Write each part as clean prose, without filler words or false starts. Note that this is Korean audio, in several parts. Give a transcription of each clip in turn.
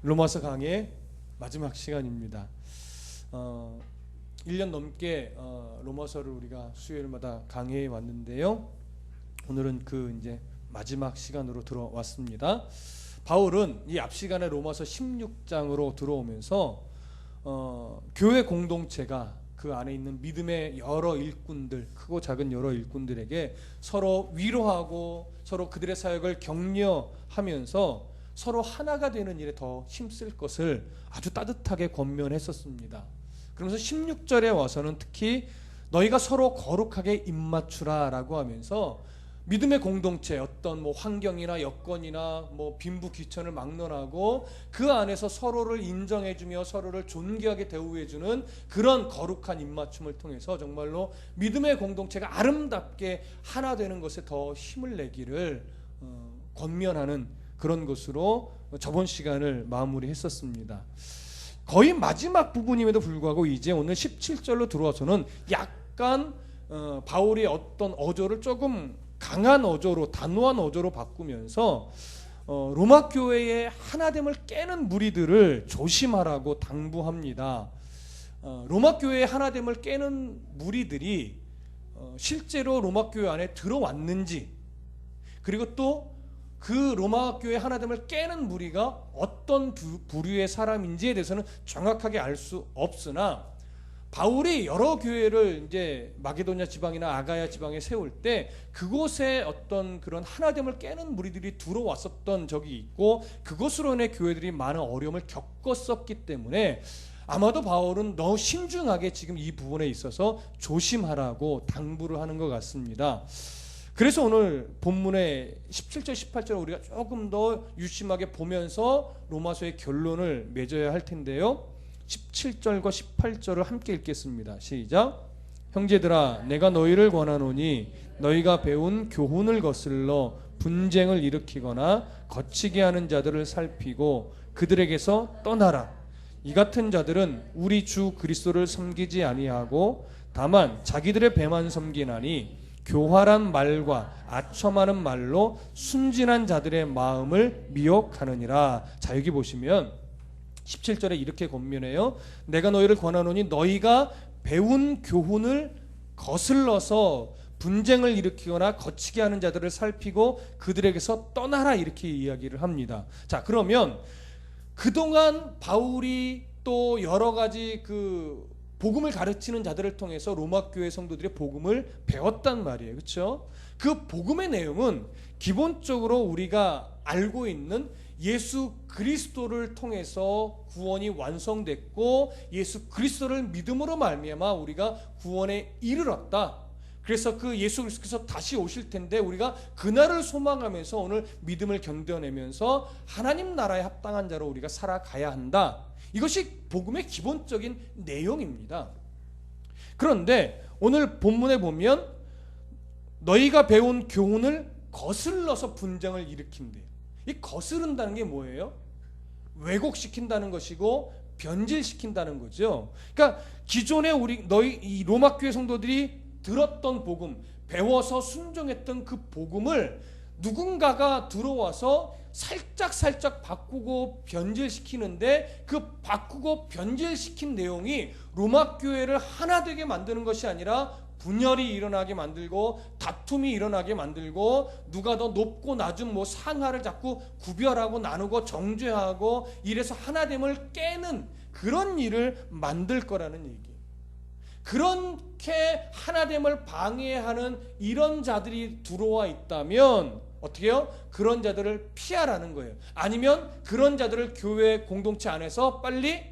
로마서 강의 마지막 시간입니다. 1년 넘게 로마서를 우리가 수요일마다 강의해 왔는데요. 오늘은 그 이제 마지막 시간으로 들어왔습니다. 바울은 이 앞 시간에 로마서 16장으로 들어오면서 교회 공동체가 그 안에 있는 믿음의 여러 일꾼들, 크고 작은 여러 일꾼들에게 서로 위로하고 서로 그들의 사역을 격려하면서 서로 하나가 되는 일에 더 힘쓸 것을 아주 따뜻하게 권면했었습니다. 그러면서 16절에 와서는 특히 너희가 서로 거룩하게 입맞추라 라고 하면서 믿음의 공동체, 어떤 환경이나 여건이나 빈부귀천을 막론하고 그 안에서 서로를 인정해주며 서로를 존귀하게 대우해주는 그런 거룩한 입맞춤을 통해서 정말로 믿음의 공동체가 아름답게 하나 되는 것에 더 힘을 내기를 권면하는 그런 것으로 저번 시간을 마무리했었습니다. 거의 마지막 부분임에도 불구하고 이제 오늘 17절로 들어와서는 약간 바울이 어떤 어조를 조금 강한 어조로, 단호한 어조로 바꾸면서 로마 교회의 하나됨을 깨는 무리들을 조심하라고 당부합니다. 로마 교회의 하나됨을 깨는 무리들이 실제로 로마 교회 안에 들어왔는지, 그리고 또 그 로마 교회 하나됨을 깨는 무리가 어떤 부류의 사람인지에 대해서는 정확하게 알 수 없으나, 바울이 여러 교회를 이제 마게도냐 지방이나 아가야 지방에 세울 때 그곳에 어떤 그런 하나됨을 깨는 무리들이 들어왔었던 적이 있고, 그것으로 인해 교회들이 많은 어려움을 겪었었기 때문에 아마도 바울은 너무 신중하게 지금 이 부분에 있어서 조심하라고 당부를 하는 것 같습니다. 그래서 오늘 본문의 17절 18절을 우리가 조금 더 유심하게 보면서 로마서의 결론을 맺어야 할 텐데요. 17절과 18절을 함께 읽겠습니다. 시작. 형제들아, 내가 너희를 권하노니 너희가 배운 교훈을 거슬러 분쟁을 일으키거나 거치게 하는 자들을 살피고 그들에게서 떠나라. 이 같은 자들은 우리 주 그리스도를 섬기지 아니하고 다만 자기들의 배만 섬기나니 교활한 말과 아첨하는 말로 순진한 자들의 마음을 미혹하느니라. 자, 여기 보시면 17절에 이렇게 권면해요. 내가 너희를 권하노니 너희가 배운 교훈을 거슬러서 분쟁을 일으키거나 거치게 하는 자들을 살피고 그들에게서 떠나라, 이렇게 이야기를 합니다. 자, 그러면 그동안 바울이 또 여러 가지 그 복음을 가르치는 자들을 통해서 로마 교회 성도들의 복음을 배웠단 말이에요. 그렇죠? 그 복음의 내용은 기본적으로 우리가 알고 있는 예수 그리스도를 통해서 구원이 완성됐고 예수 그리스도를 믿음으로 말미암아 우리가 구원에 이르렀다. 그래서 그 예수 그리스도께서 다시 오실 텐데 우리가 그날을 소망하면서 오늘 믿음을 견뎌내면서 하나님 나라에 합당한 자로 우리가 살아가야 한다. 이것이 복음의 기본적인 내용입니다. 그런데 오늘 본문에 보면 너희가 배운 교훈을 거슬러서 분쟁을 일으킨대요. 이 거스른다는 게 뭐예요? 왜곡시킨다는 것이고 변질시킨다는 거죠. 그러니까 기존에 이 로마 교회 성도들이 들었던 복음, 배워서 순종했던 그 복음을 누군가가 들어와서 살짝 바꾸고 변질시키는데, 그 바꾸고 변질시킨 내용이 로마 교회를 하나 되게 만드는 것이 아니라 분열이 일어나게 만들고 다툼이 일어나게 만들고 누가 더 높고 낮은 상하를 자꾸 구별하고 나누고 정죄하고 이래서 하나됨을 깨는 그런 일을 만들 거라는 얘기예요. 그렇게 하나됨을 방해하는 이런 자들이 들어와 있다면 어떻게 해요? 그런 자들을 피하라는 거예요. 아니면 그런 자들을 교회 공동체 안에서 빨리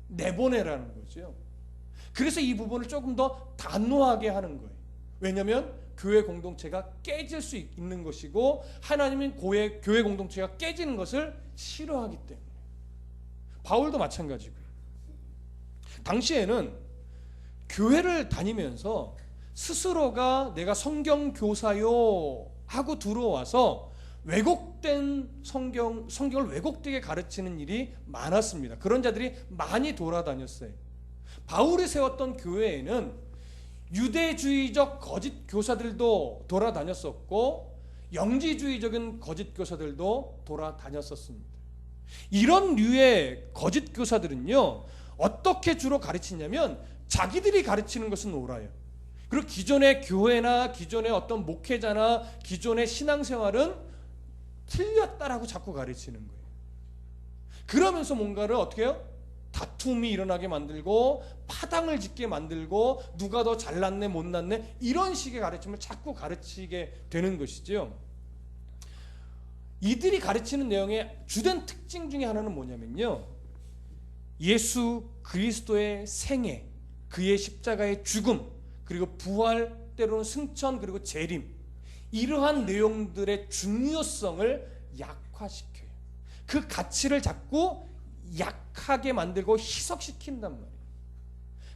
내보내라는 거죠. 그래서 이 부분을 조금 더 단호하게 하는 거예요. 왜냐하면 교회 공동체가 깨질 수 있는 것이고 하나님은 교회 공동체가 깨지는 것을 싫어하기 때문에. 바울도 마찬가지고요. 당시에는 교회를 다니면서 스스로가 내가 성경 교사요 하고 들어와서 왜곡된 성경을 왜곡되게 가르치는 일이 많았습니다. 그런 자들이 많이 돌아다녔어요. 바울이 세웠던 교회에는 유대주의적 거짓 교사들도 돌아다녔었고 영지주의적인 거짓 교사들도 돌아다녔었습니다. 이런 류의 거짓 교사들은요, 어떻게 주로 가르치냐면 자기들이 가르치는 것은 옳아요. 그리고 기존의 교회나 기존의 어떤 목회자나 기존의 신앙생활은 틀렸다라고 자꾸 가르치는 거예요. 그러면서 뭔가를 어떻게 해요? 다툼이 일어나게 만들고 파당을 짓게 만들고 누가 더 잘났네 못났네 이런 식의 가르침을 자꾸 가르치게 되는 것이죠. 이들이 가르치는 내용의 주된 특징 중에 하나는 뭐냐면요, 예수 그리스도의 생애, 그의 십자가의 죽음, 그리고 부활, 때로는 승천, 그리고 재림, 이러한 내용들의 중요성을 약화시켜요. 그 가치를 자꾸 약하게 만들고 희석시킨단 말이에요.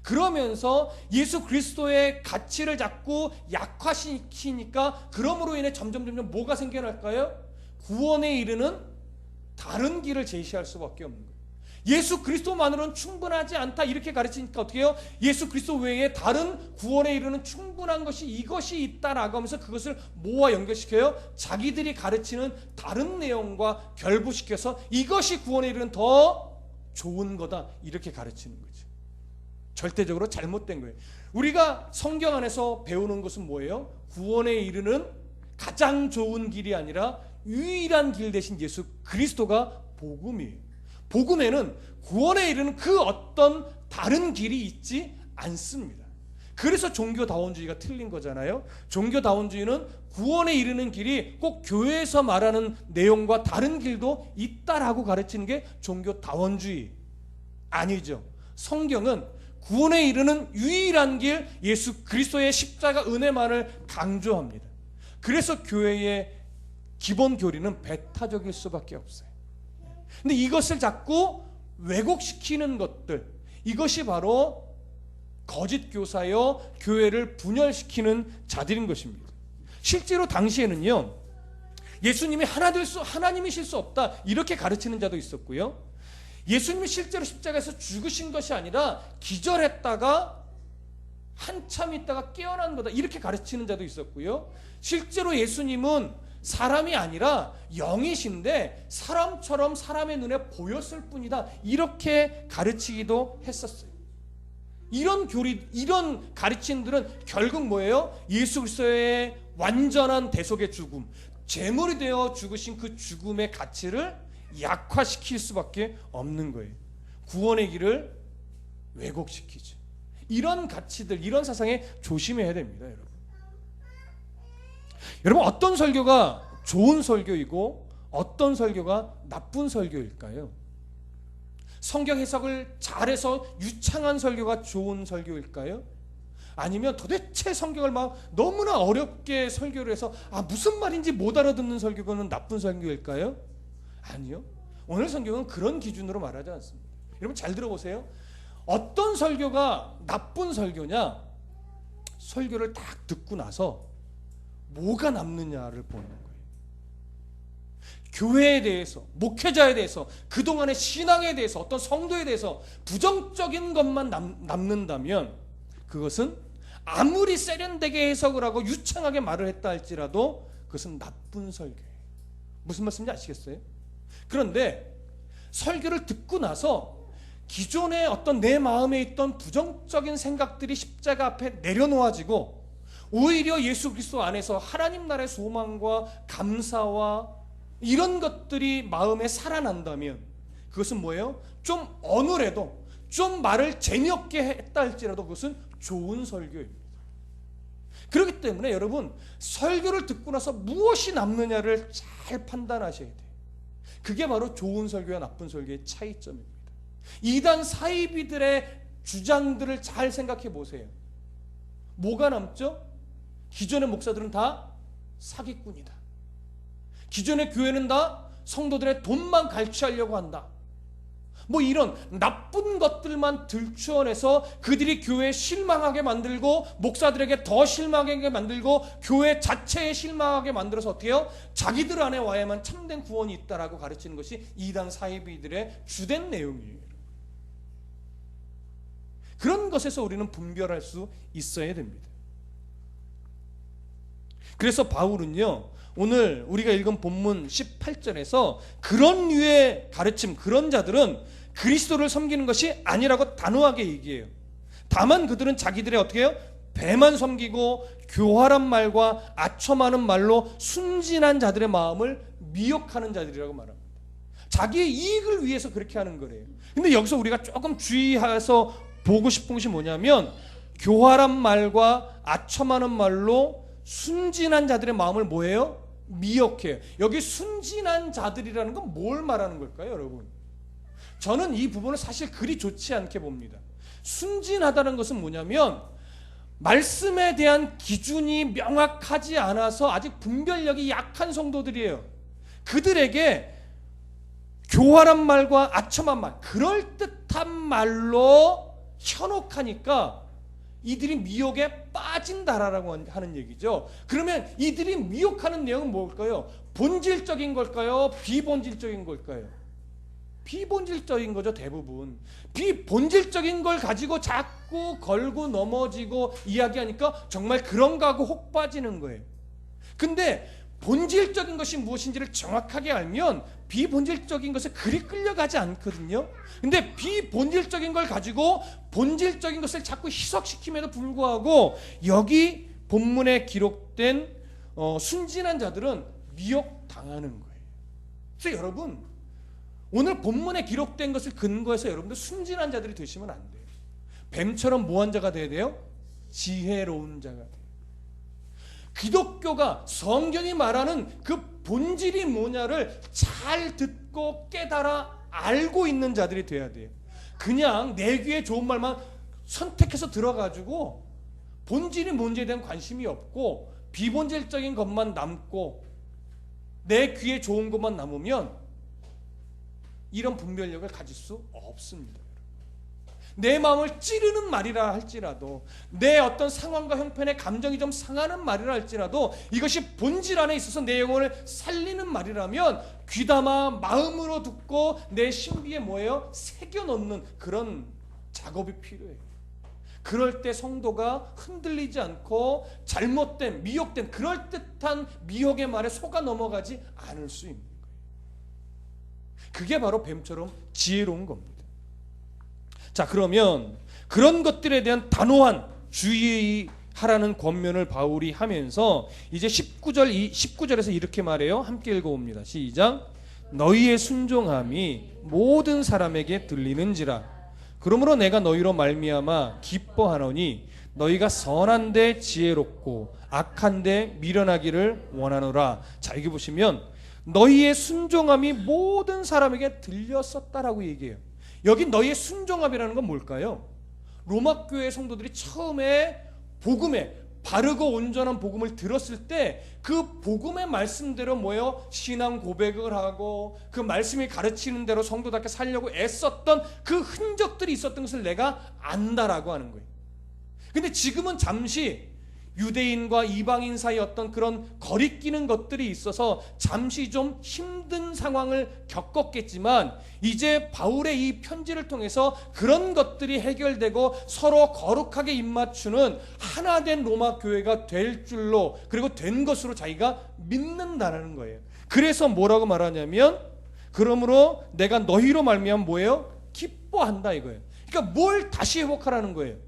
그러면서 예수 그리스도의 가치를 자꾸 약화시키니까 그러므로 인해 점점 뭐가 생겨날까요? 구원에 이르는 다른 길을 제시할 수밖에 없는 거예요. 예수 그리스도만으로는 충분하지 않다 이렇게 가르치니까 어떻게 해요? 예수 그리스도 외에 다른 구원에 이르는 충분한 것이 이것이 있다라고 하면서 그것을 뭐와 연결시켜요? 자기들이 가르치는 다른 내용과 결부시켜서 이것이 구원에 이르는 더 좋은 거다 이렇게 가르치는 거죠. 절대적으로 잘못된 거예요. 우리가 성경 안에서 배우는 것은 뭐예요? 구원에 이르는 가장 좋은 길이 아니라 유일한 길 대신 예수 그리스도가 복음이에요. 복음에는 구원에 이르는 그 어떤 다른 길이 있지 않습니다. 그래서 종교다원주의가 틀린 거잖아요. 종교다원주의는 구원에 이르는 길이 꼭 교회에서 말하는 내용과 다른 길도 있다라고 가르치는 게 종교다원주의 아니죠. 성경은 구원에 이르는 유일한 길 예수 그리스도의 십자가 은혜만을 강조합니다. 그래서 교회의 기본 교리는 배타적일 수밖에 없어요. 근데 이것을 자꾸 왜곡시키는 것들, 이것이 바로 거짓 교사여 교회를 분열시키는 자들인 것입니다. 실제로 당시에는요, 예수님이 하나님이실 수 없다 이렇게 가르치는 자도 있었고요, 예수님이 실제로 십자가에서 죽으신 것이 아니라 기절했다가 한참 있다가 깨어난 거다 이렇게 가르치는 자도 있었고요, 실제로 예수님은 사람이 아니라 영이신데 사람처럼 사람의 눈에 보였을 뿐이다 이렇게 가르치기도 했었어요. 이런 교리, 이런 가르침들은 결국 뭐예요? 예수 그리스도의 완전한 대속의 죽음, 제물이 되어 죽으신 그 죽음의 가치를 약화시킬 수밖에 없는 거예요. 구원의 길을 왜곡시키죠. 이런 가치들, 이런 사상에 조심해야 됩니다, 여러분. 여러분, 어떤 설교가 좋은 설교이고 어떤 설교가 나쁜 설교일까요? 성경 해석을 잘해서 유창한 설교가 좋은 설교일까요? 아니면 도대체 성경을 막 너무나 어렵게 설교를 해서 무슨 말인지 못 알아듣는 설교는 나쁜 설교일까요? 아니요. 오늘 성경은 그런 기준으로 말하지 않습니다. 여러분 잘 들어보세요. 어떤 설교가 나쁜 설교냐? 설교를 딱 듣고 나서 뭐가 남느냐를 보는 거예요. 교회에 대해서, 목회자에 대해서, 그동안의 신앙에 대해서, 어떤 성도에 대해서 부정적인 것만 남는다면 그것은 아무리 세련되게 해석을 하고 유창하게 말을 했다 할지라도 그것은 나쁜 설교예요. 무슨 말씀인지 아시겠어요? 그런데 설교를 듣고 나서 기존의 어떤 내 마음에 있던 부정적인 생각들이 십자가 앞에 내려놓아지고 오히려 예수 그리스도 안에서 하나님 나라의 소망과 감사와 이런 것들이 마음에 살아난다면 그것은 뭐예요? 좀 어눌해도 좀 말을 재미없게 했다 할지라도 그것은 좋은 설교입니다. 그렇기 때문에 여러분 설교를 듣고 나서 무엇이 남느냐를 잘 판단하셔야 돼요. 그게 바로 좋은 설교와 나쁜 설교의 차이점입니다. 이단 사이비들의 주장들을 잘 생각해 보세요. 뭐가 남죠? 기존의 목사들은 다 사기꾼이다. 기존의 교회는 다 성도들의 돈만 갈취하려고 한다. 뭐 이런 나쁜 것들만 들추어내서 그들이 교회에 실망하게 만들고 목사들에게 더 실망하게 만들고 교회 자체에 실망하게 만들어서 어떻게 해요? 자기들 안에 와야만 참된 구원이 있다라고 가르치는 것이 이단 사이비들의 주된 내용이에요. 그런 것에서 우리는 분별할 수 있어야 됩니다. 그래서 바울은요, 오늘 우리가 읽은 본문 18절에서 그런 류의 가르침, 그런 자들은 그리스도를 섬기는 것이 아니라고 단호하게 얘기해요. 다만 그들은 자기들의 어떻게 해요? 배만 섬기고 교활한 말과 아첨하는 말로 순진한 자들의 마음을 미혹하는 자들이라고 말합니다. 자기의 이익을 위해서 그렇게 하는 거래요. 근데 여기서 우리가 조금 주의해서 보고 싶은 것이 뭐냐면, 교활한 말과 아첨하는 말로 순진한 자들의 마음을 뭐예요? 미혹해요. 여기 순진한 자들이라는 건 뭘 말하는 걸까요, 여러분? 저는 이 부분을 사실 그리 좋지 않게 봅니다. 순진하다는 것은 뭐냐면, 말씀에 대한 기준이 명확하지 않아서 아직 분별력이 약한 성도들이에요. 그들에게 교활한 말과 아첨한 말, 그럴듯한 말로 현혹하니까 이들이 미혹에 빠진다라고 하는 얘기죠. 그러면 이들이 미혹하는 내용은 뭘까요? 본질적인 걸까요? 비본질적인 걸까요? 비본질적인 거죠, 대부분. 비본질적인 걸 가지고 자꾸 걸고 넘어지고 이야기하니까 정말 그런가 하고 혹 빠지는 거예요. 근데 본질적인 것이 무엇인지를 정확하게 알면 비본질적인 것에 그리 끌려가지 않거든요. 근데 비본질적인 걸 가지고 본질적인 것을 자꾸 희석시킴에도 불구하고 여기 본문에 기록된 순진한 자들은 미혹당하는 거예요. 그래서 여러분, 오늘 본문에 기록된 것을 근거해서 여러분들 순진한 자들이 되시면 안 돼요. 뱀처럼 뭐한 자가 돼야 돼요? 지혜로운 자가 돼요. 기독교가 성경이 말하는 그 본질이 뭐냐를 잘 듣고 깨달아 알고 있는 자들이 돼야 돼요. 그냥 내 귀에 좋은 말만 선택해서 들어가지고 본질이 뭔지에 대한 관심이 없고 비본질적인 것만 남고 내 귀에 좋은 것만 남으면 이런 분별력을 가질 수 없습니다. 내 마음을 찌르는 말이라 할지라도, 내 어떤 상황과 형편에 감정이 좀 상하는 말이라 할지라도, 이것이 본질 안에 있어서 내 영혼을 살리는 말이라면 귀담아 마음으로 듣고 내 신비에 뭐예요? 새겨 넣는 그런 작업이 필요해요. 그럴 때 성도가 흔들리지 않고 잘못된, 미혹된, 그럴듯한 미혹의 말에 속아 넘어가지 않을 수 있는 거예요. 그게 바로 뱀처럼 지혜로운 겁니다. 자, 그러면 그런 것들에 대한 단호한 주의하라는 권면을 바울이 하면서 이제 19절에서 이렇게 말해요. 함께 읽어봅니다. 시작. 너희의 순종함이 모든 사람에게 들리는지라. 그러므로 내가 너희로 말미암아 기뻐하노니 너희가 선한데 지혜롭고 악한데 미련하기를 원하노라. 자, 여기 보시면 너희의 순종함이 모든 사람에게 들렸었다라고 얘기해요. 여기 너희의 순종함이라는 건 뭘까요? 로마 교회 성도들이 처음에 복음에 바르고 온전한 복음을 들었을 때 그 복음의 말씀대로 뭐예요? 신앙 고백을 하고 그 말씀이 가르치는 대로 성도답게 살려고 애썼던 그 흔적들이 있었던 것을 내가 안다라고 하는 거예요. 근데 지금은 잠시 유대인과 이방인 사이 어떤 그런 거리끼는 것들이 있어서 잠시 좀 힘든 상황을 겪었겠지만 이제 바울의 이 편지를 통해서 그런 것들이 해결되고 서로 거룩하게 입맞추는 하나된 로마 교회가 될 줄로, 그리고 된 것으로 자기가 믿는다는 거예요. 그래서 뭐라고 말하냐면, 그러므로 내가 너희로 말미암아 뭐예요? 기뻐한다 이거예요. 그러니까 뭘 다시 회복하라는 거예요?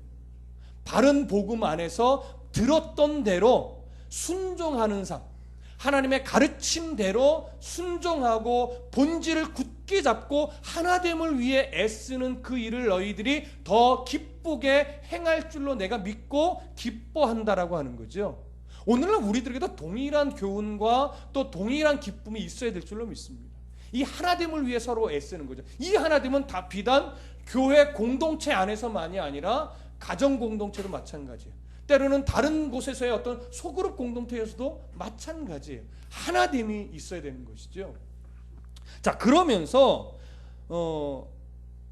바른 복음 안에서 들었던 대로 순종하는 삶, 하나님의 가르침대로 순종하고 본질을 굳게 잡고 하나됨을 위해 애쓰는 그 일을 너희들이 더 기쁘게 행할 줄로 내가 믿고 기뻐한다라고 하는 거죠. 오늘날 우리들에게도 동일한 교훈과 또 동일한 기쁨이 있어야 될 줄로 믿습니다. 이 하나됨을 위해 서로 애쓰는 거죠. 이 하나됨은 다 비단 교회 공동체 안에서만이 아니라 가정 공동체도 마찬가지예요. 때로는 다른 곳에서의 어떤 소그룹 공동체에서도 마찬가지예요. 하나됨이 있어야 되는 것이죠. 자, 그러면서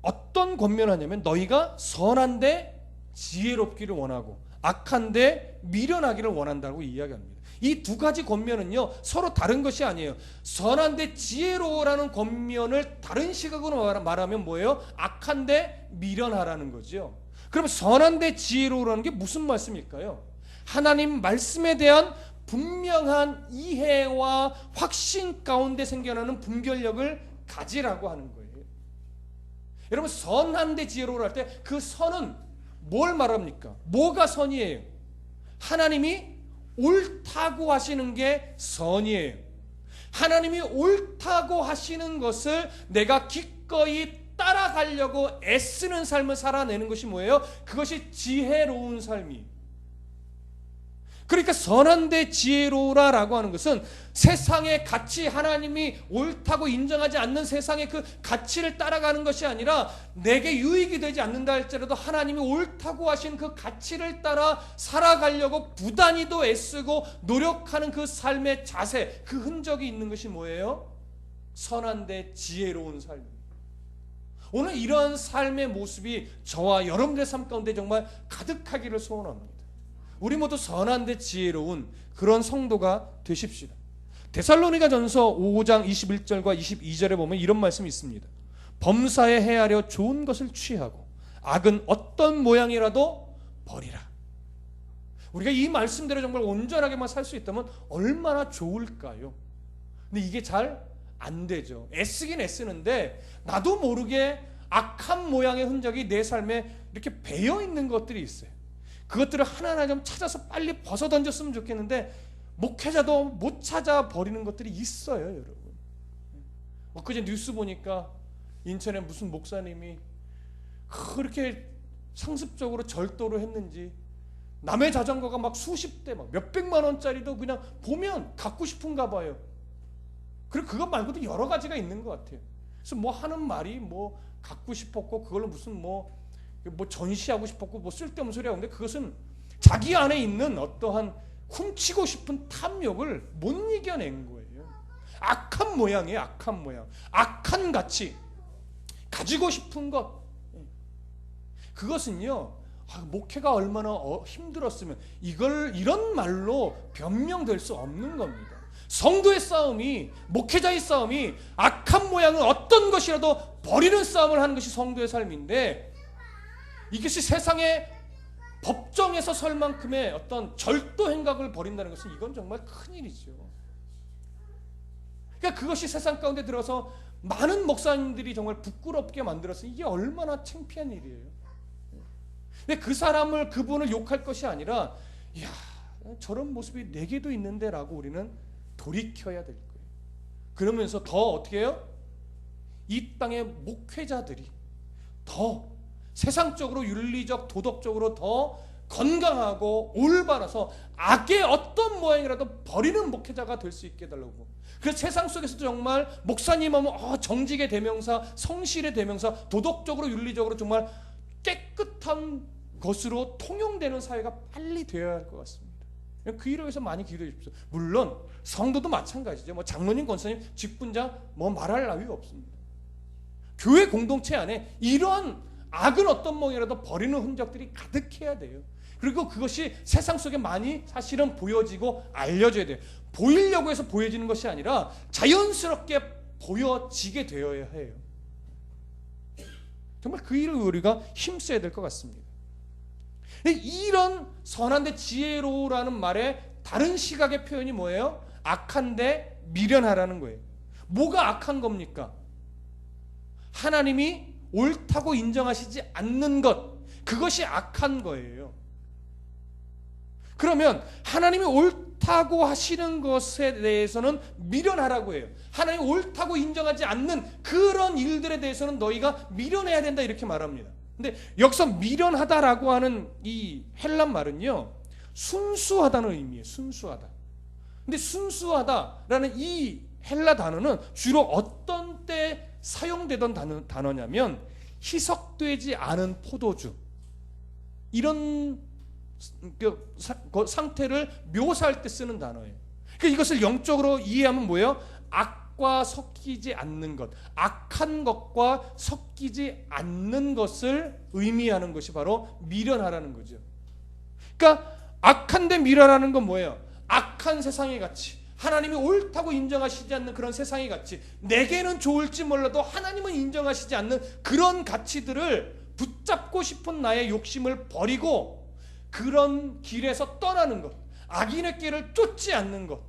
어떤 권면을 하냐면 너희가 선한데 지혜롭기를 원하고 악한데 미련하기를 원한다고 이야기합니다. 이 두 가지 권면은요 서로 다른 것이 아니에요. 선한데 지혜로우라는 권면을 다른 시각으로 말하면 뭐예요? 악한데 미련하라는 거죠. 그럼 선한데 지혜로우라는 게 무슨 말씀일까요? 하나님 말씀에 대한 분명한 이해와 확신 가운데 생겨나는 분별력을 가지라고 하는 거예요. 여러분, 선한 데 지혜로우라 할 때 그 선은 뭘 말합니까? 뭐가 선이에요? 하나님이 옳다고 하시는 게 선이에요. 하나님이 옳다고 하시는 것을 내가 기꺼이 따라가려고 애쓰는 삶을 살아내는 것이 뭐예요? 그것이 지혜로운 삶이에요. 그러니까 선한데 지혜로우라라고 하는 것은 세상의 가치, 하나님이 옳다고 인정하지 않는 세상의 그 가치를 따라가는 것이 아니라 내게 유익이 되지 않는다 할지라도 하나님이 옳다고 하신 그 가치를 따라 살아가려고 부단히도 애쓰고 노력하는 그 삶의 자세, 그 흔적이 있는 것이 뭐예요? 선한데 지혜로운 삶입니다. 오늘 이러한 삶의 모습이 저와 여러분들의 삶 가운데 정말 가득하기를 소원합니다. 우리 모두 선한데 지혜로운 그런 성도가 되십시다. 데살로니가전서 5장 21절과 22절에 보면 이런 말씀이 있습니다. 범사에 해하려 좋은 것을 취하고 악은 어떤 모양이라도 버리라. 우리가 이 말씀대로 정말 온전하게만 살 수 있다면 얼마나 좋을까요? 근데 이게 잘 안 되죠. 애쓰긴 애쓰는데 나도 모르게 악한 모양의 흔적이 내 삶에 이렇게 배어 있는 것들이 있어요. 그것들을 하나하나 좀 찾아서 빨리 벗어 던졌으면 좋겠는데 목회자도 못 찾아 버리는 것들이 있어요, 여러분. 엊그제 뉴스 보니까 인천에 무슨 목사님이 그렇게 상습적으로 절도를 했는지 남의 자전거가 막 수십 대, 막 몇백만 원짜리도 그냥 보면 갖고 싶은가 봐요. 그리고 그것 말고도 여러 가지가 있는 것 같아요. 그래서 뭐 하는 말이 뭐 갖고 싶었고 그걸로 무슨 뭐 전시하고 싶었고 뭐 쓸데없는 소리 하는데 그것은 자기 안에 있는 어떠한 훔치고 싶은 탐욕을 못 이겨낸 거예요. 악한 모양이에요. 악한 모양, 악한 가치, 가지고 싶은 것. 그것은요, 목회가 얼마나 힘들었으면 이런 말로 변명될 수 없는 겁니다. 성도의 싸움이, 목회자의 싸움이 악한 모양은 어떤 것이라도 버리는 싸움을 하는 것이 성도의 삶인데, 이것이 세상의 법정에서 설 만큼의 어떤 절도 행각을 벌인다는 것은 이건 정말 큰일이죠. 그러니까 그것이 세상 가운데 들어서 많은 목사님들이 정말 부끄럽게 만들었어요. 이게 얼마나 창피한 일이에요. 근데 그분을 욕할 것이 아니라, 이야, 저런 모습이 내게도 있는데 라고 우리는 돌이켜야 될 거예요. 그러면서 더 어떻게 해요? 이 땅의 목회자들이 더 세상적으로 윤리적 도덕적으로 더 건강하고 올바라서 악의 어떤 모양이라도 버리는 목회자가 될 수 있게 해달라고. 그래서 세상 속에서도 정말 목사님 하면 정직의 대명사, 성실의 대명사, 도덕적으로 윤리적으로 정말 깨끗한 것으로 통용되는 사회가 빨리 되어야 할 것 같습니다. 그 일을 위해서 많이 기도해 주십시오. 물론 성도도 마찬가지죠. 뭐 장로님, 권사님, 직분자 뭐 말할 나위가 없습니다. 교회 공동체 안에 이런 악은 어떤 모양이라도 버리는 흔적들이 가득해야 돼요. 그리고 그것이 세상 속에 많이 사실은 보여지고 알려져야 돼요. 보이려고 해서 보여지는 것이 아니라 자연스럽게 보여지게 되어야 해요. 정말 그 일을 우리가 힘써야 될 것 같습니다. 이런 선한데 지혜로우라는 말의 다른 시각의 표현이 뭐예요? 악한데 미련하라는 거예요. 뭐가 악한 겁니까? 하나님이 옳다고 인정하시지 않는 것, 그것이 악한 거예요. 그러면 하나님이 옳다고 하시는 것에 대해서는 미련하라고 해요. 하나님이 옳다고 인정하지 않는 그런 일들에 대해서는 너희가 미련해야 된다, 이렇게 말합니다. 근데 여기서 미련하다라고 하는 이 헬라 말은요, 순수하다는 의미예요. 순수하다. 근데 순수하다라는 이 헬라 단어는 주로 어떤 때 사용되던 단어냐면 희석되지 않은 포도주, 이런 상태를 묘사할 때 쓰는 단어예요. 그러니까 이것을 영적으로 이해하면 뭐예요? 악과 섞이지 않는 것, 악한 것과 섞이지 않는 것을 의미하는 것이 바로 미련하라는 거죠. 그러니까 악한데 미련하는 건 뭐예요? 악한 세상의 가치, 하나님이 옳다고 인정하시지 않는 그런 세상의 가치, 내게는 좋을지 몰라도 하나님은 인정하시지 않는 그런 가치들을 붙잡고 싶은 나의 욕심을 버리고 그런 길에서 떠나는 것, 악인의 길을 쫓지 않는 것,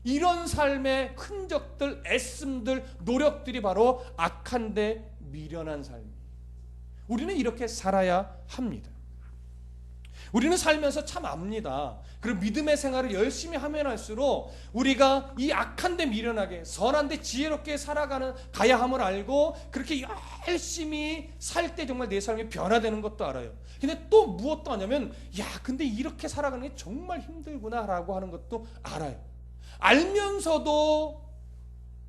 이런 삶의 흔적들, 애씀들, 노력들이 바로 악한데 미련한 삶이에요. 우리는 이렇게 살아야 합니다. 우리는 살면서 참 압니다. 그리고 믿음의 생활을 열심히 하면 할수록 우리가 이 악한데 미련하게, 선한데 지혜롭게 가야 함을 알고 그렇게 열심히 살 때 정말 내 삶이 변화되는 것도 알아요. 근데 또 무엇도 하냐면, 근데 이렇게 살아가는 게 정말 힘들구나 라고 하는 것도 알아요. 알면서도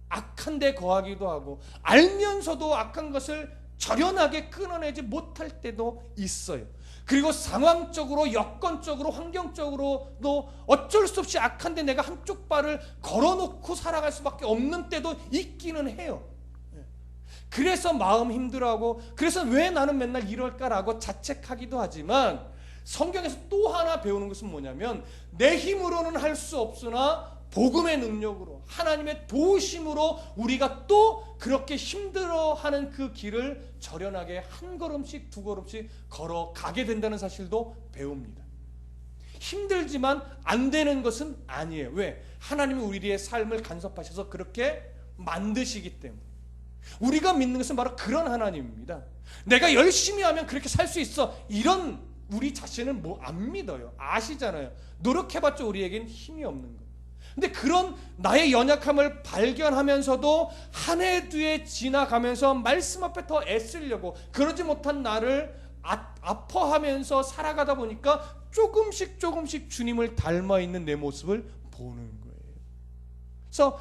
악한 데 거하기도 하고, 알면서도 악한 것을 절연하게 끊어내지 못할 때도 있어요. 그리고 상황적으로, 여건적으로, 환경적으로도 어쩔 수 없이 악한데 내가 한쪽 발을 걸어놓고 살아갈 수밖에 없는 때도 있기는 해요. 그래서 마음 힘들어하고, 그래서 왜 나는 맨날 이럴까라고 자책하기도 하지만, 성경에서 또 하나 배우는 것은 뭐냐면, 내 힘으로는 할 수 없으나 복음의 능력으로, 하나님의 도우심으로 우리가 또 그렇게 힘들어하는 그 길을 절연하게 한 걸음씩 두 걸음씩 걸어가게 된다는 사실도 배웁니다. 힘들지만 안 되는 것은 아니에요. 왜? 하나님이 우리의 삶을 간섭하셔서 그렇게 만드시기 때문에. 우리가 믿는 것은 바로 그런 하나님입니다. 내가 열심히 하면 그렇게 살 수 있어, 이런 우리 자신은 안 믿어요. 아시잖아요. 노력해봤자 우리에겐 힘이 없는 거. 근데 그런 나의 연약함을 발견하면서도 한 해 뒤에 지나가면서 말씀 앞에 더 애쓰려고, 그러지 못한 나를 아파하면서 살아가다 보니까 조금씩 주님을 닮아있는 내 모습을 보는 거예요. 그래서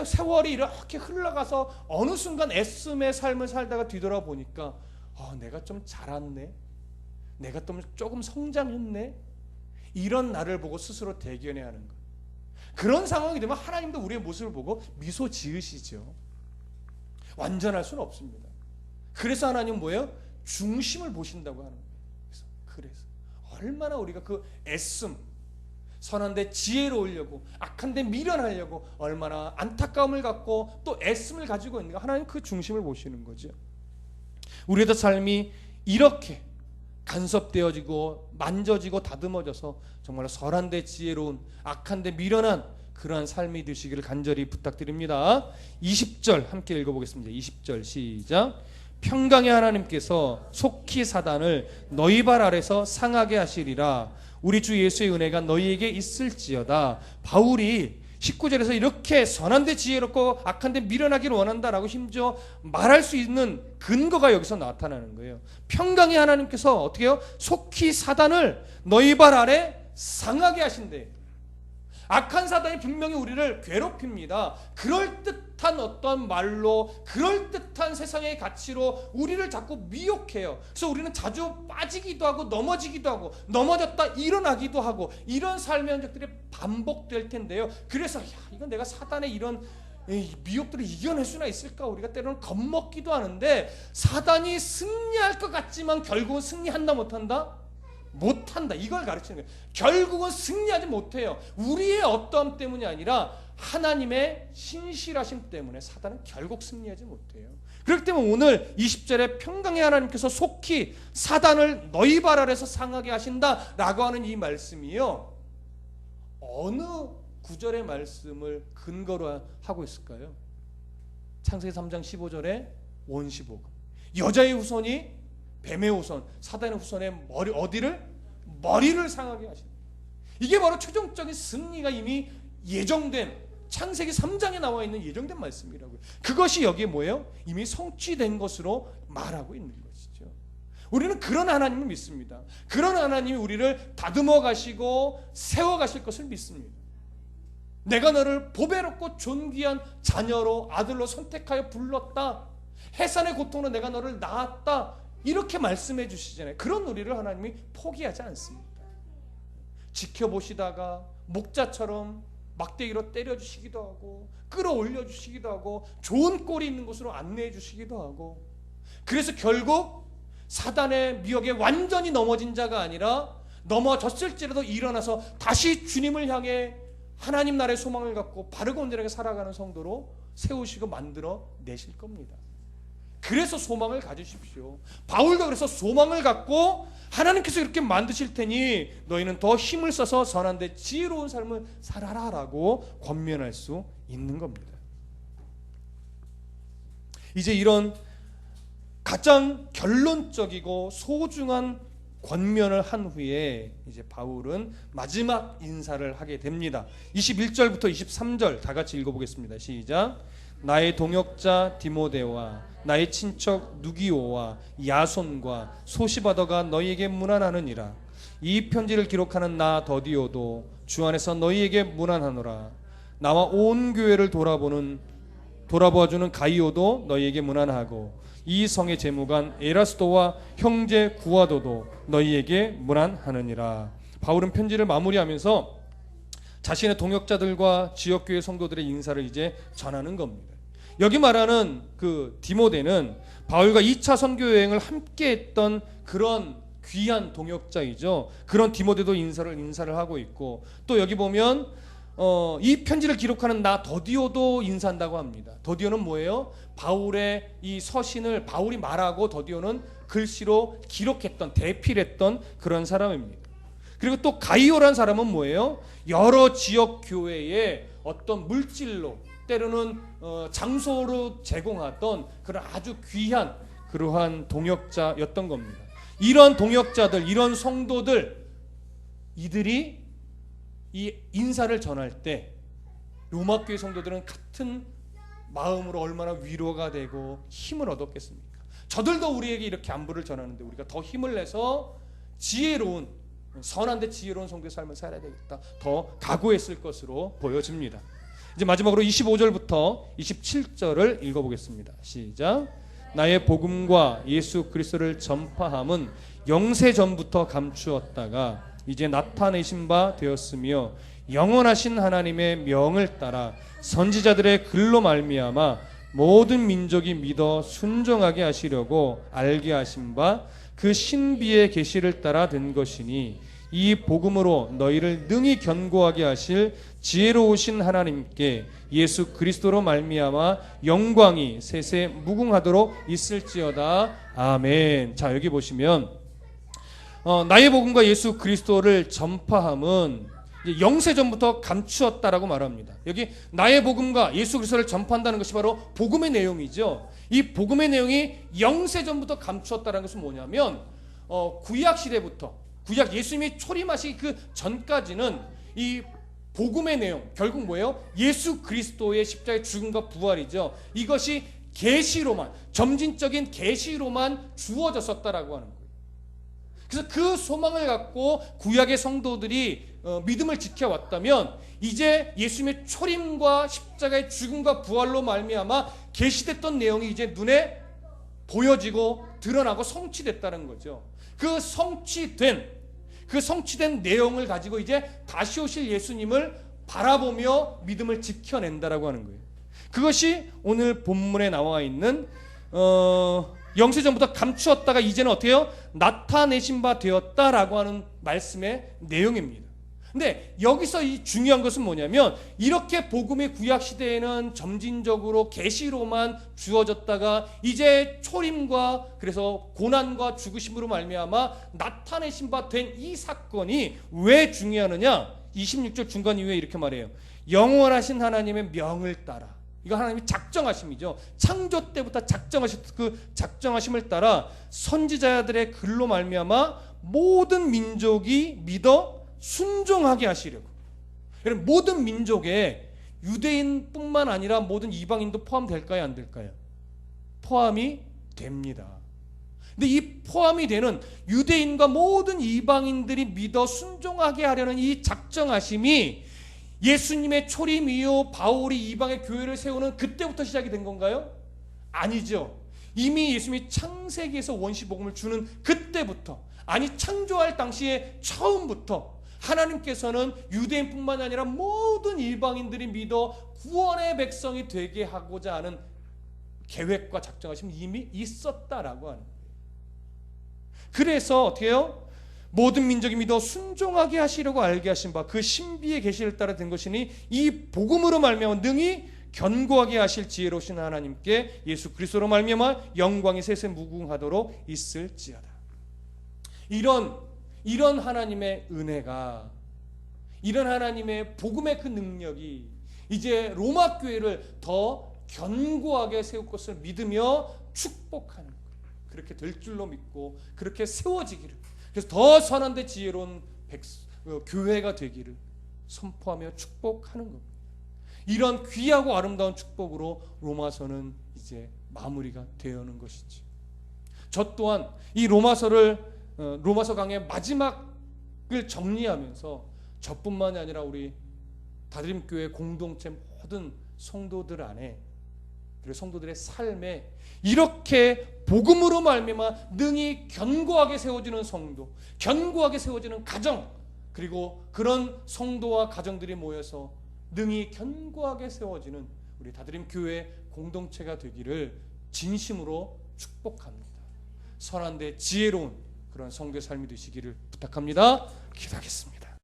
세월이 이렇게 흘러가서 어느 순간 애씀의 삶을 살다가 뒤돌아보니까 내가 좀 자랐네, 내가 조금 성장했네, 이런 나를 보고 스스로 대견해야 하는 거예요. 그런 상황이 되면 하나님도 우리의 모습을 보고 미소 지으시죠. 완전할 수는 없습니다. 그래서 하나님은 뭐예요? 중심을 보신다고 하는 거예요. 그래서 얼마나 우리가 그 애씀, 선한데 지혜로우려고, 악한데 미련하려고 얼마나 안타까움을 갖고 또 애씀을 가지고 있는가, 하나님 그 중심을 보시는 거죠. 우리의 삶이 이렇게 간섭되어지고 만져지고 다듬어져서 정말 선한데 지혜로운, 악한데 미련한 그러한 삶이 되시기를 간절히 부탁드립니다. 20절 함께 읽어보겠습니다. 20절 시작. 평강의 하나님께서 속히 사단을 너희 발 아래서 상하게 하시리라. 우리 주 예수의 은혜가 너희에게 있을지어다. 바울이 19절에서 이렇게 선한데 지혜롭고 악한데 미련하기를 원한다라고 심지어 말할 수 있는 근거가 여기서 나타나는 거예요. 평강의 하나님께서 어떻게 해요? 속히 사단을 너희 발 아래 상하게 하신대. 악한 사단이 분명히 우리를 괴롭힙니다. 그럴듯한 어떤 말로, 그럴듯한 세상의 가치로 우리를 자꾸 미혹해요. 그래서 우리는 자주 빠지기도 하고 넘어지기도 하고, 넘어졌다 일어나기도 하고, 이런 삶의 흔적들이 반복될 텐데요. 그래서 이건 내가 사단의 이런 미혹들을 이겨낼 수나 있을까? 우리가 때로는 겁먹기도 하는데, 사단이 승리할 것 같지만 결국은 승리한다 못한다? 못한다. 이걸 가르치는 거예요. 결국은 승리하지 못해요. 우리의 어떠함 때문이 아니라 하나님의 신실하심 때문에 사단은 결국 승리하지 못해요. 그렇기 때문에 오늘 20절에 평강의 하나님께서 속히 사단을 너희 발 아래서 상하게 하신다라고 하는 이 말씀이요, 어느 구절의 말씀을 근거로 하고 있을까요? 창세기 3장 15절에 원시복음, 여자의 후손이 뱀의 후손, 사단의 후손의 머리를 상하게 하신다. 이게 바로 최종적인 승리가 이미 예정된, 창세기 3장에 나와 있는 예정된 말씀이라고요. 그것이 여기에 뭐예요? 이미 성취된 것으로 말하고 있는 것이죠. 우리는 그런 하나님을 믿습니다. 그런 하나님이 우리를 다듬어 가시고 세워 가실 것을 믿습니다. 내가 너를 보배롭고 존귀한 자녀로, 아들로 선택하여 불렀다. 해산의 고통으로 내가 너를 낳았다. 이렇게 말씀해 주시잖아요. 그런 우리를 하나님이 포기하지 않습니다. 지켜보시다가 목자처럼 막대기로 때려주시기도 하고, 끌어올려 주시기도 하고, 좋은 꼴이 있는 곳으로 안내해 주시기도 하고, 그래서 결국 사단의 미혹에 완전히 넘어진 자가 아니라 넘어졌을지라도 일어나서 다시 주님을 향해 하나님 나라의 소망을 갖고 바르고 온전하게 살아가는 성도로 세우시고 만들어 내실 겁니다. 그래서 소망을 가지십시오. 바울도 그래서 소망을 갖고 하나님께서 이렇게 만드실 테니 너희는 더 힘을 써서 선한데 지혜로운 삶을 살아라라고 권면할 수 있는 겁니다. 이제 이런 가장 결론적이고 소중한 권면을 한 후에 이제 바울은 마지막 인사를 하게 됩니다. 21절부터 23절 다 같이 읽어보겠습니다. 시작. 나의 동역자 디모데와 나의 친척 누기오와 야손과 소시바더가 너희에게 문안하느니라. 이 편지를 기록하는 나 더디오도 주 안에서 너희에게 문안하노라. 나와 온 교회를 돌아보아주는 가이오도 너희에게 문안하고 이 성의 재무관 에라스도와 형제 구아도도 너희에게 문안하느니라. 바울은 편지를 마무리하면서 자신의 동역자들과 지역교회 성도들의 인사를 이제 전하는 겁니다. 여기 말하는 그 디모데는 바울과 2차 선교 여행을 함께 했던 그런 귀한 동역자이죠. 그런 디모데도 인사를 하고 있고, 또 여기 보면 이 편지를 기록하는 나 더디오도 인사한다고 합니다. 더디오는 뭐예요? 바울의 이 서신을 바울이 말하고 더디오는 글씨로 기록했던, 대필했던 그런 사람입니다. 그리고 또 가이오라는 사람은 뭐예요? 여러 지역 교회에 어떤 물질로, 때로는 장소로 제공하던 그런 아주 귀한 그러한 동역자였던 겁니다. 이런 동역자들, 이런 성도들, 이들이 이 인사를 전할 때 로마 교회 성도들은 같은 마음으로 얼마나 위로가 되고 힘을 얻었겠습니까? 저들도 우리에게 이렇게 안부를 전하는데 우리가 더 힘을 내서 지혜로운, 선한데 지혜로운 성도의 삶을 살아야 되겠다, 더 각오했을 것으로 보여집니다. 이제 마지막으로 25절부터 27절을 읽어보겠습니다. 시작. 나의 복음과 예수 그리스도를 전파함은 영세전부터 감추었다가 이제 나타내신 바 되었으며 영원하신 하나님의 명을 따라 선지자들의 글로 말미암아 모든 민족이 믿어 순종하게 하시려고 알게 하신 바 그 신비의 계시를 따라 된 것이니 이 복음으로 너희를 능히 견고하게 하실 지혜로우신 하나님께 예수 그리스도로 말미암아 영광이 세세 무궁하도록 있을지어다. 아멘. 자, 여기 보시면 나의 복음과 예수 그리스도를 전파함은 영세전부터 감추었다라고 말합니다. 여기 나의 복음과 예수 그리스도를 전파한다는 것이 바로 복음의 내용이죠. 이 복음의 내용이 영세전부터 감추었다는 것은 뭐냐면 구약 시대부터, 구약 예수님이 초림하시기 그 전까지는 이 복음의 내용, 결국 뭐예요? 예수 그리스도의 십자가의 죽음과 부활이죠. 이것이 계시로만, 점진적인 계시로만 주어졌었다라고 하는 거예요. 그래서 그 소망을 갖고 구약의 성도들이 믿음을 지켜왔다면 이제 예수님의 초림과 십자가의 죽음과 부활로 말미암아 계시됐던 내용이 이제 눈에 보여지고 드러나고 성취됐다는 거죠. 그 성취된 내용을 가지고 이제 다시 오실 예수님을 바라보며 믿음을 지켜낸다라고 하는 거예요. 그것이 오늘 본문에 나와 있는 영세전부터 감추었다가 이제는 어떻게 해요? 나타내신 바 되었다라고 하는 말씀의 내용입니다. 근데 여기서 이 중요한 것은 뭐냐면, 이렇게 복음의 구약 시대에는 점진적으로 계시로만 주어졌다가 이제 초림과 그래서 고난과 죽으심으로 말미암아 나타내신 바 된 이 사건이 왜 중요하느냐? 26절 중간 이후에 이렇게 말해요. 영원하신 하나님의 명을 따라. 이거 하나님이 작정하심이죠. 창조 때부터 작정하신 그 작정하심을 따라 선지자들의 글로 말미암아 모든 민족이 믿어 순종하게 하시려고. 여러분, 모든 민족에 유대인뿐만 아니라 모든 이방인도 포함될까요, 안 될까요? 포함이 됩니다. 근데 이 포함이 되는 유대인과 모든 이방인들이 믿어 순종하게 하려는 이 작정하심이 예수님의 초림 이후 바울이 이방의 교회를 세우는 그때부터 시작이 된 건가요? 아니죠. 이미 예수님이 창세기에서 원시복음을 주는 그때부터, 아니 창조할 당시에 처음부터 하나님께서는 유대인뿐만 아니라 모든 이방인들이 믿어 구원의 백성이 되게 하고자 하는 계획과 작정하심이 이미 있었다라고 하는 거예요. 그래서 어떻게 해요? 모든 민족이 믿어 순종하게 하시려고 알게 하신 바 그 신비의 계시를 따라 된 것이니 이 복음으로 말미암아 능히 견고하게 하실 지혜로우신 하나님께 예수 그리스도로 말미암아 영광이 세세 무궁하도록 있을지어다. 이런 하나님의 은혜가, 이런 하나님의 복음의 그 능력이 이제 로마 교회를 더 견고하게 세울 것을 믿으며 축복하는 거예요. 그렇게 될 줄로 믿고 그렇게 세워지기를, 그래서 더 선한데 지혜로운 교회가 되기를 선포하며 축복하는 겁니다. 이런 귀하고 아름다운 축복으로 로마서는 이제 마무리가 되어오는 것이지. 저 또한 이 로마서 강의 마지막을 정리하면서 저뿐만이 아니라 우리 다드림교회 공동체 모든 성도들 안에, 그리고 성도들의 삶에 이렇게 복음으로 말미암아 능히 견고하게 세워지는 성도, 견고하게 세워지는 가정, 그리고 그런 성도와 가정들이 모여서 능히 견고하게 세워지는 우리 다드림교회 공동체가 되기를 진심으로 축복합니다. 선한데 지혜로운 그런 성도의 삶이 되시기를 부탁합니다. 기도하겠습니다.